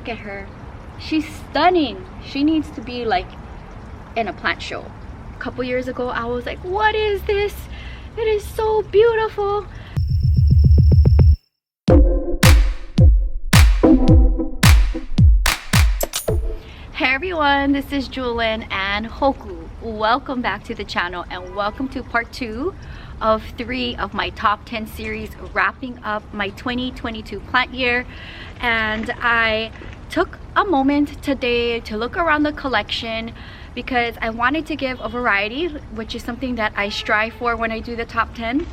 Look at her. She's stunning. She needs to be like in a plant show. A couple years ago, I was like, what is this? It is so beautiful. Hey everyone, this is Jewelyn and Hoku. Welcome back to the channel and welcome to part 2 of 3 of my top 10 series, wrapping up my 2022 plant year. And I took a moment today to look around the collection because I wanted to give a variety, which is something that I strive for when I do the top 10,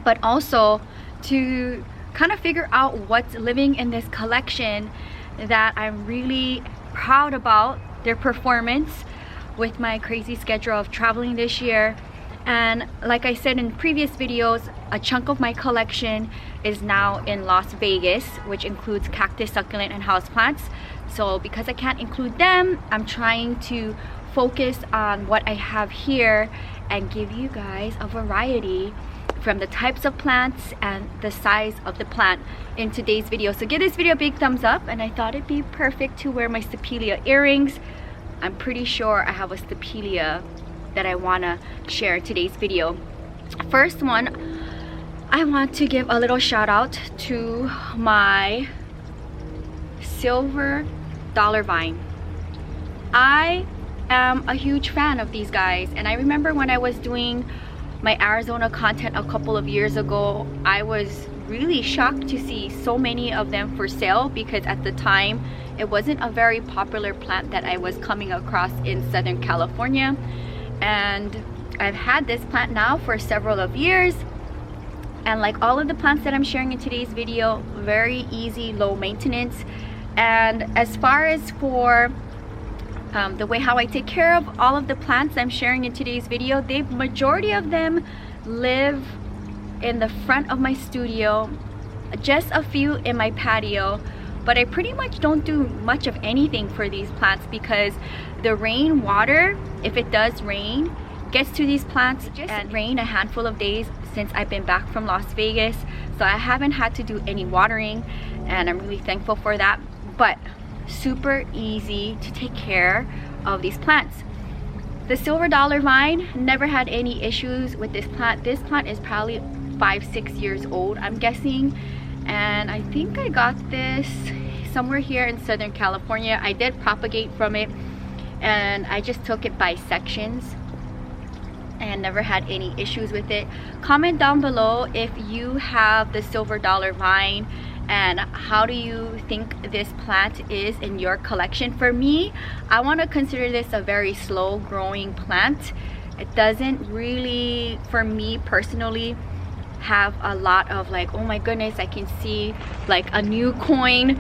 but also to kind of figure out what's living in this collection that I'm really proud about their performance with my crazy schedule of traveling this year. And like I said in previous videos, a chunk of my collection is now in Las Vegas, which includes cactus, succulent, and houseplants. So because I can't include them, I'm trying to focus on what I have here and give you guys a variety from the types of plants and the size of the plant in today's video. So give this video a big thumbs up, and I thought it'd be perfect to wear my Stapelia earrings. I'm pretty sure I have a Stapelia that I want to share in today's video. First one, I want to give a little shout out to my silver dollar vine. I am a huge fan of these guys, and I remember when I was doing my Arizona content a couple of years ago, I was really shocked to see so many of them for sale because at the time it wasn't a very popular plant that I was coming across in Southern California. And I've had this plant now for several of years, and like all of the plants that I'm sharing in today's video, very easy, low maintenance. And as far as for the way how I take care of all of the plants I'm sharing in today's video, the majority of them live in the front of my studio, just a few in my patio, but I pretty much don't do much of anything for these plants because the rain water, if it does rain, gets to these plants. And rain a handful of days since I've been back from Las Vegas, so I haven't had to do any watering, and I'm really thankful for that. But super easy to take care of these plants. The silver dollar vine, never had any issues with this plant. This plant is probably 5-6 years old, I'm guessing, and I think I got this somewhere here in Southern California. I did propagate from it, and I just took it by sections and never had any issues with it. Comment down below if you have the silver dollar vine and how do you think this plant is in your collection. For me, I want to consider this a very slow growing plant. It doesn't really, for me personally, have a lot of like, oh my goodness, I can see like a new coin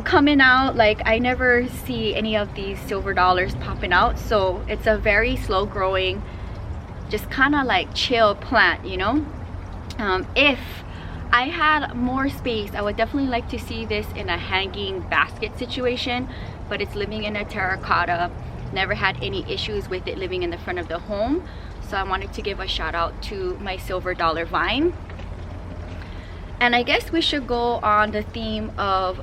coming out. Like I never see any of these silver dollars popping out, so it's a very slow growing, just kind of like chill plant, you know. If I had more space, I would definitely like to see this in a hanging basket situation, but it's living in a terracotta. Never had any issues with it living in the front of the home, so I wanted to give a shout out to my silver dollar vine. And I guess we should go on the theme of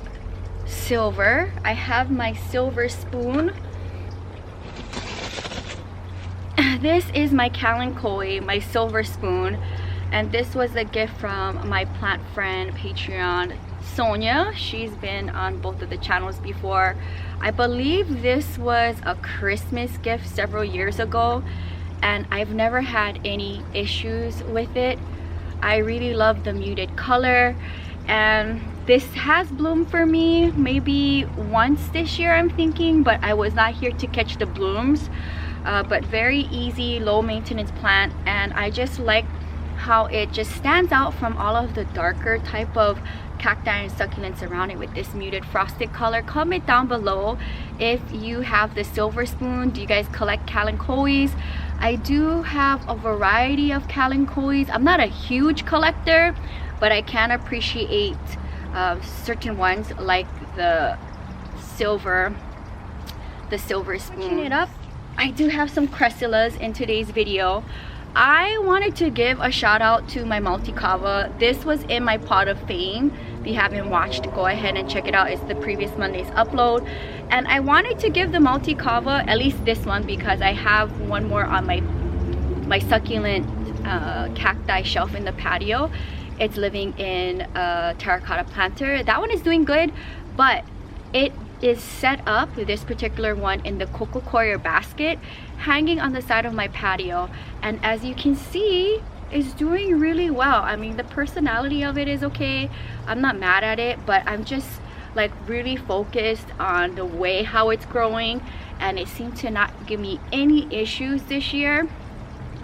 silver. I have my silver spoon. This is my Kalanchoe, my silver spoon, and this was a gift from my plant friend Patreon Sonia. She's been on both of the channels before. I believe this was a Christmas gift several years ago, and I've never had any issues with it. I really love the muted color, and this has bloomed for me maybe once this year, I'm thinking, but I was not here to catch the blooms. But very easy, low maintenance plant, and I just like how it just stands out from all of the darker type of cacti and succulents around it with this muted frosted color. Comment down below if you have the silver spoon. Do you guys collect Kalanchoes? I do have a variety of Kalanchoes. I'm not a huge collector, but I can appreciate certain ones like the silver spoon. Switching it up, I do have some cressulas in today's video. I wanted to give a shout out to my multicava. This was in my pot of fame If you haven't watched, go ahead and check it out. It's the previous Monday's upload. And I wanted to give the multi-cava, at least this one, because I have one more on my succulent cacti shelf in the patio. It's living in a terracotta planter. That one is doing good, but it is set up, this particular one, in the coco coir basket hanging on the side of my patio, and as you can see, it's doing really well. I mean, the personality of it is okay. I'm not mad at it, but I'm just like really focused on the way how it's growing, and it seemed to not give me any issues this year.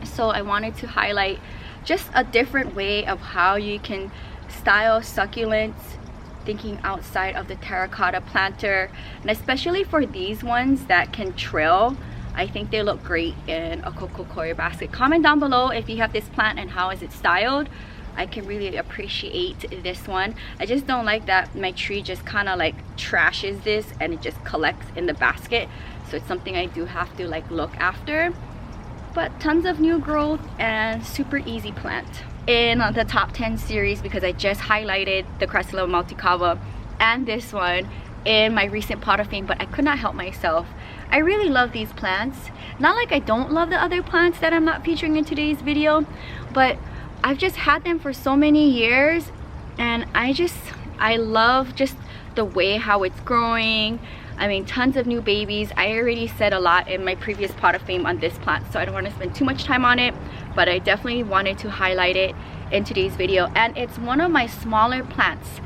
So I wanted to highlight just a different way of how you can style succulents, thinking outside of the terracotta planter, and especially for these ones that can trail. I think they look great in a coco coir basket. Comment down below if you have this plant and how is it styled. I can really appreciate this one. I just don't like that my tree just kind of like trashes this and it just collects in the basket, so it's something I do have to like look after. But tons of new growth and super easy plant. In the top 10 series, because I just highlighted the Cressula multicava and this one in my recent pot of fame, but I could not help myself. I really love these plants. Not like I don't love the other plants that I'm not featuring in today's video, but I've just had them for so many years, and I love just the way how it's growing. I mean, tons of new babies. I already said a lot in my previous pot of fame on this plant, so I don't want to spend too much time on it, but I definitely wanted to highlight it in today's video. And it's one of my smaller plants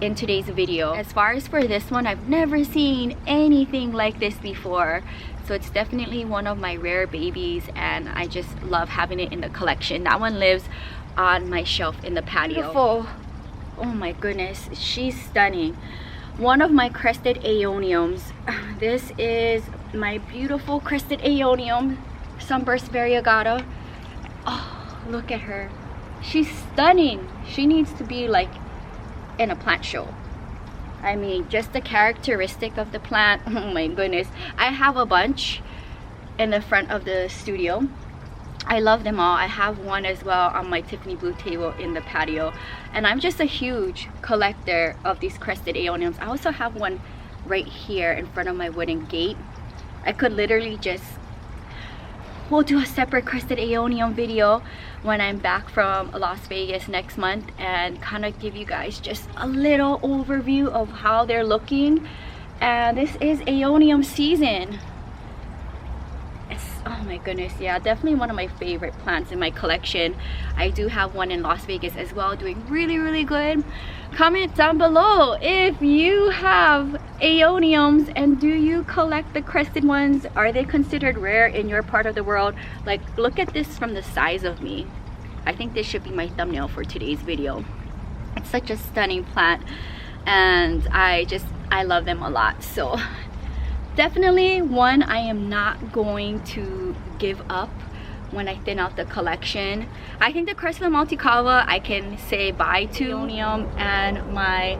in today's video. As far as for this one, I've never seen anything like this before, so it's definitely one of my rare babies, and I just love having it in the collection. That one lives on my shelf in the patio. Beautiful. Oh my goodness, she's stunning. One of my crested aeoniums. This is my beautiful crested aeonium, Sunburst variegata. Oh, look at her. She's stunning. She needs to be like in a plant show. I mean, just the characteristic of the plant. Oh my goodness. I have a bunch in the front of the studio. I love them all. I have one as well on my Tiffany blue table in the patio, and I'm just a huge collector of these crested aeoniums. I also have one right here in front of my wooden gate. I could literally just, we'll do a separate crested aeonium video when I'm back from Las Vegas next month and kind of give you guys just a little overview of how they're looking. And this is aeonium season. Oh my goodness, yeah, definitely one of my favorite plants in my collection. I do have one in Las Vegas as well, doing really good. Comment down below if you have aeoniums, and do you collect the crested ones? Are they considered rare in your part of the world? Like, look at this from the size of me. I think this should be my thumbnail for today's video. It's such a stunning plant, and I love them a lot. So definitely one I am not going to give up when I thin out the collection. I think the Cressula multicava I can say bye to. Aeonium and my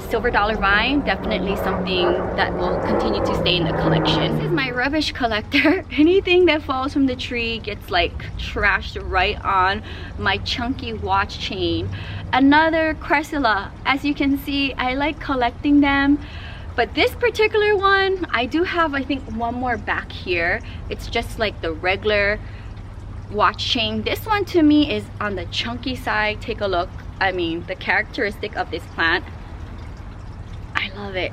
silver dollar vine, definitely something that will continue to stay in the collection. This is my rubbish collector. Anything that falls from the tree gets like trashed right on my chunky watch chain. Another Cressula. As you can see, I like collecting them. But this particular one, I do have, I think, one more back here. It's just like the regular watch chain. This one to me is on the chunky side. Take a look. I mean, the characteristic of this plant, I love it.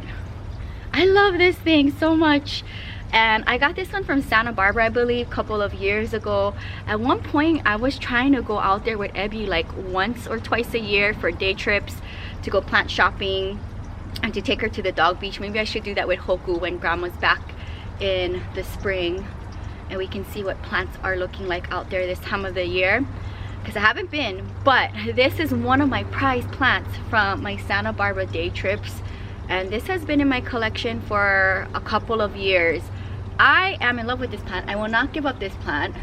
I love this thing so much. And I got this one from Santa Barbara, I believe, a couple of years ago. At one point, I was trying to go out there with Ebby like once or twice a year for day trips to go plant shopping and to take her to the dog beach. Maybe I should do that with Hoku when Grandma's back in the spring, and we can see what plants are looking like out there this time of the year, because I haven't been. But this is one of my prized plants from my Santa Barbara day trips, and this has been in my collection for a couple of years. I am in love with this plant. I will not give up this plant.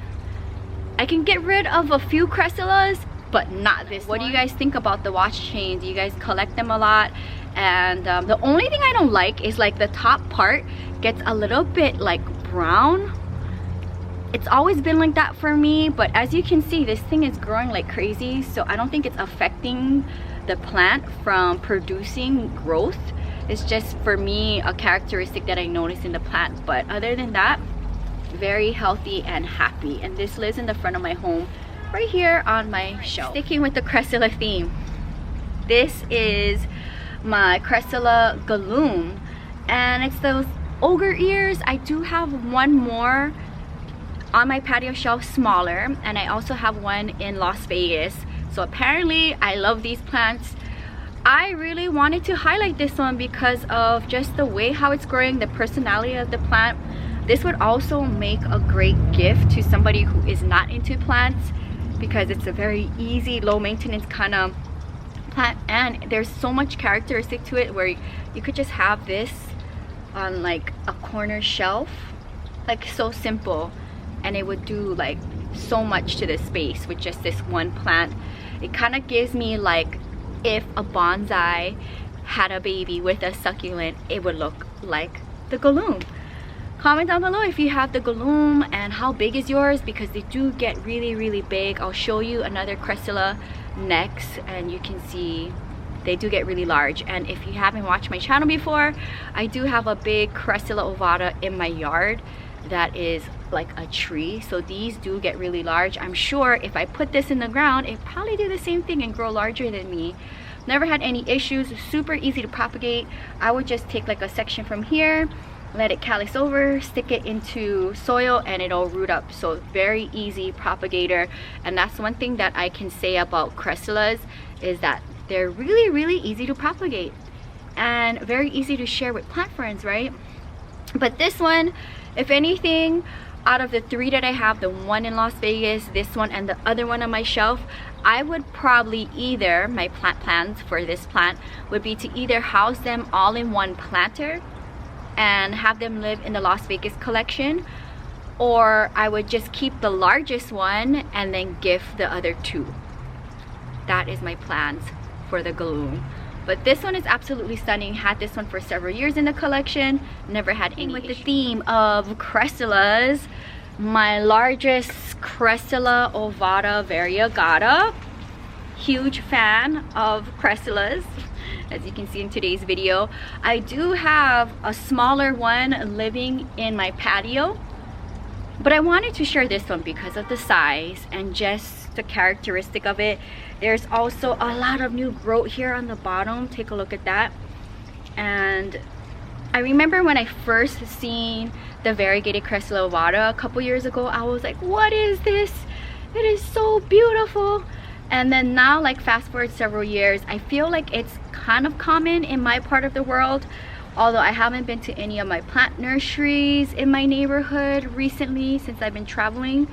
I can get rid of a few Cressulas, but not this one. What do you guys think about the watch chains? Do you guys collect them a lot? And the only thing I don't like is like the top part gets a little bit like brown. It's always been like that for me, but as you can see, this thing is growing like crazy, so I don't think it's affecting the plant from producing growth. It's just, for me, a characteristic that I noticed in the plant. But other than that, very healthy and happy. And this lives in the front of my home, right here on my shelf. Sticking with the Cressula theme, this is my Cressula Galoom, and it's those ogre ears. I do have one more on my patio shelf, smaller, and I also have one in Las Vegas. So apparently I love these plants. I really wanted to highlight this one because of just the way how it's growing, the personality of the plant. This would also make a great gift to somebody who is not into plants, because it's a very easy, low maintenance kind of plant, and there's so much characteristic to it where you could just have this on like a corner shelf, like so simple, and it would do like so much to the space with just this one plant. It kind of gives me like if a bonsai had a baby with a succulent, it would look like the Galoom. Comment down below if you have the Galoom and how big is yours, because they do get really big. I'll show you another Cressula next, and you can see they do get really large. And if you haven't watched my channel before, I do have a big Cressula ovata in my yard that is like a tree, so these do get really large. I'm sure if I put this in the ground, it probably do the same thing and grow larger than me. Never had any issues, super easy to propagate. I would just take like a section from here, let it callus over, stick it into soil, and it'll root up. So very easy propagator. And that's one thing that I can say about Cressulas, is that they're really easy to propagate and very easy to share with plant friends, right? But this one, if anything, out of the three that I have, the one in Las Vegas, this one, and the other one on my shelf, I would probably either, my plant plans for this plant would be to either house them all in one planter and have them live in the Las Vegas collection, or I would just keep the largest one and then gift the other two. That is my plans for the Galoom. But this one is absolutely stunning. Had this one for several years in the collection, never had any with issues. The theme of Cressulas, my largest Cressula ovata variegata. Huge fan of Cressulas, as you can see in today's video. I do have a smaller one living in my patio, but I wanted to share this one because of the size and just the characteristic of it. There's also a lot of new growth here on the bottom. Take a look at that. And I remember when I first seen the variegated Cressula ovata a couple years ago, I was like, what is this? It is so beautiful. And then now, like fast forward several years, I feel like it's kind of common in my part of the world, although I haven't been to any of my plant nurseries in my neighborhood recently since I've been traveling.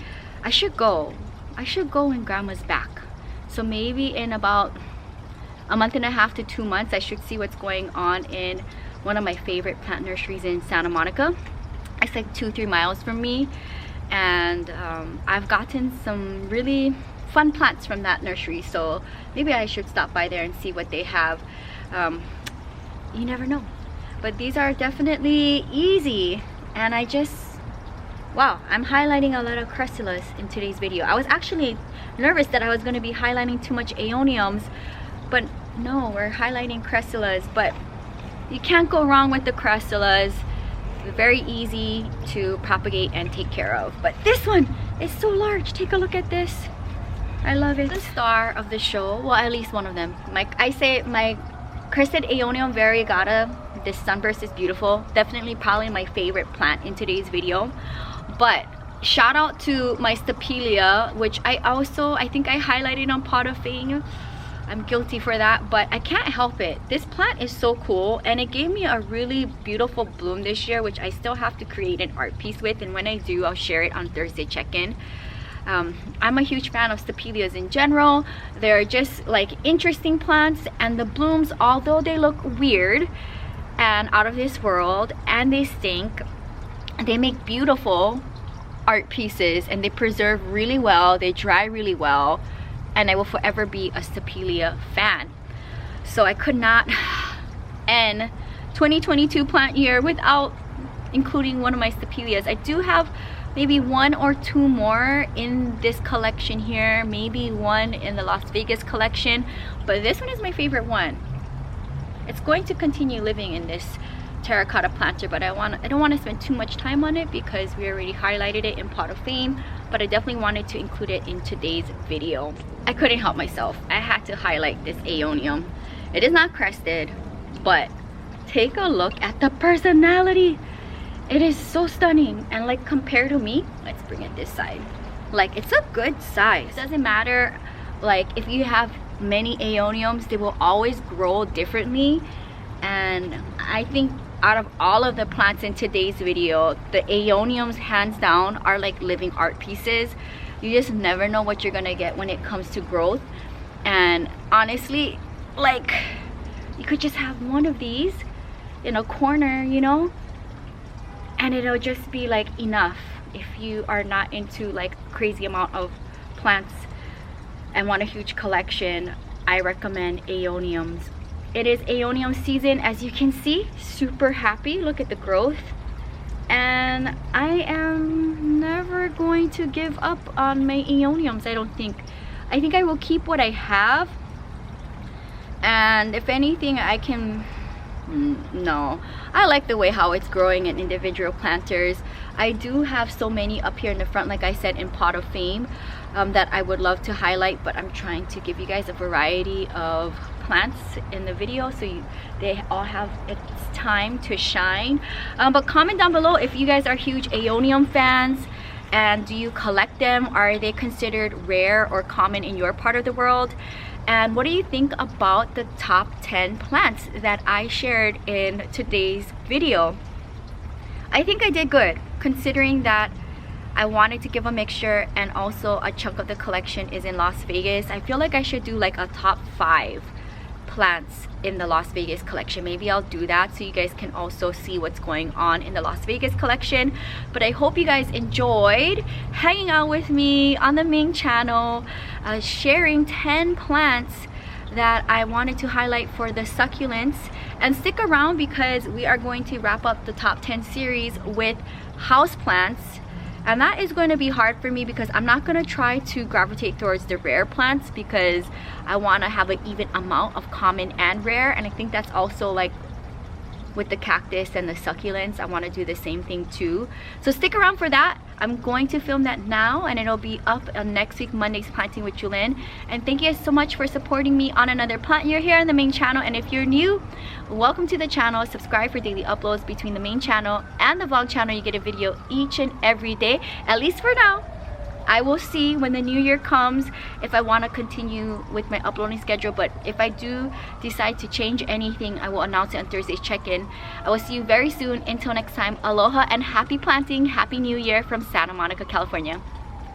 I should go when grandma's back. So maybe in about a month and a half to 2 months, I should see what's going on in one of my favorite plant nurseries in Santa Monica. It's like 2-3 miles from me, and I've gotten some really fun plants from that nursery, so maybe I should stop by there and see what they have. You never know. But these are definitely easy, and I just, wow, I'm highlighting a lot of Cressulas in today's video. I was actually nervous that I was going to be highlighting too much aeoniums, but no, we're highlighting Cressulas. But you can't go wrong with the Cressulas. They're very easy to propagate and take care of. But this one is so large. Take a look at this. I love it. The star of the show, well, at least one of them. I say my Crested Aeonium Variegata, this sunburst is beautiful. Definitely probably my favorite plant in today's video. But shout out to my Stapelia, which I think I highlighted on Pot of Fame. I'm guilty for that, but I can't help it. This plant is so cool, and it gave me a really beautiful bloom this year, which I still have to create an art piece with, and when I do, I'll share it on Thursday check-in. I'm a huge fan of Stapelias in general. They're just like interesting plants, and the blooms, although they look weird and out of this world and they stink, they make beautiful art pieces, and they preserve really well, they dry really well, and I will forever be a Stapelia fan. So I could not end 2022 plant year without including one of my Stapelias. I do have maybe 1 or 2 more in this collection here, maybe 1 in the Las Vegas collection, but this one is my favorite one. It's going to continue living in this terracotta planter, but I don't want to spend too much time on it because we already highlighted it in Pot of Fame, but I definitely wanted to include it in today's video. I couldn't help myself. I had to highlight this aeonium. It is not crested, but take a look at the personality. It is so stunning, and like compared to me, let's bring it this side. Like, it's a good size. It doesn't matter, like if you have many aeoniums, they will always grow differently. And I think out of all of the plants in today's video, the aeoniums hands down are like living art pieces. You just never know what you're gonna get when it comes to growth. And honestly, like, you could just have one of these in a corner, you know, and it'll just be like enough. If you are not into like crazy amount of plants and want a huge collection, I recommend aeoniums. It is aeonium season, as you can see. Super happy. Look at the growth. And I am never going to give up on my aeoniums, I don't think. I think I will keep what I have. And if anything, I can... no. I like the way how it's growing in individual planters. I do have so many up here in the front, like I said, in Pot of Fame, that I would love to highlight, but I'm trying to give you guys a variety of plants in the video so they all have its time to shine. But comment down below if you guys are huge aeonium fans, and do you collect them? Are they considered rare or common in your part of the world? And what do you think about the top 10 plants that I shared in today's video? I think I did good, considering that I wanted to give a mixture and also a chunk of the collection is in Las Vegas. I feel like I should do like a top 5 plants in the Las Vegas collection. Maybe I'll do that so you guys can also see what's going on in the Las Vegas collection. But I hope you guys enjoyed hanging out with me on the main channel, sharing 10 plants that I wanted to highlight for the succulents. And stick around because we are going to wrap up the top 10 series with houseplants. And that is going to be hard for me because I'm not going to try to gravitate towards the rare plants because I want to have an even amount of common and rare. And I think that's also like with the cactus and the succulents, I want to do the same thing too. So stick around for that. I'm going to film that now and it'll be up on next week, Monday's Planting with Jewelyn. And thank you guys so much for supporting me on another plant year here on the main channel. And if you're new, welcome to the channel. Subscribe for daily uploads between the main channel and the vlog channel. You get a video each and every day, at least for now. I will see when the new year comes if I want to continue with my uploading schedule, but if I do decide to change anything, I will announce it on Thursday's check-in. I will see you very soon. Until next time, aloha and happy planting, happy new year from Santa Monica, California.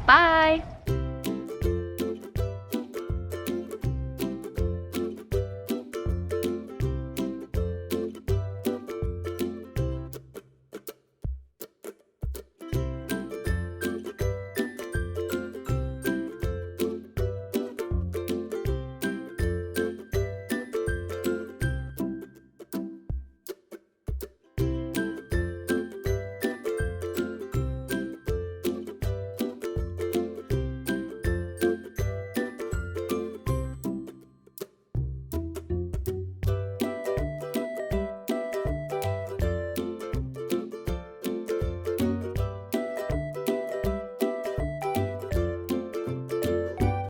Bye.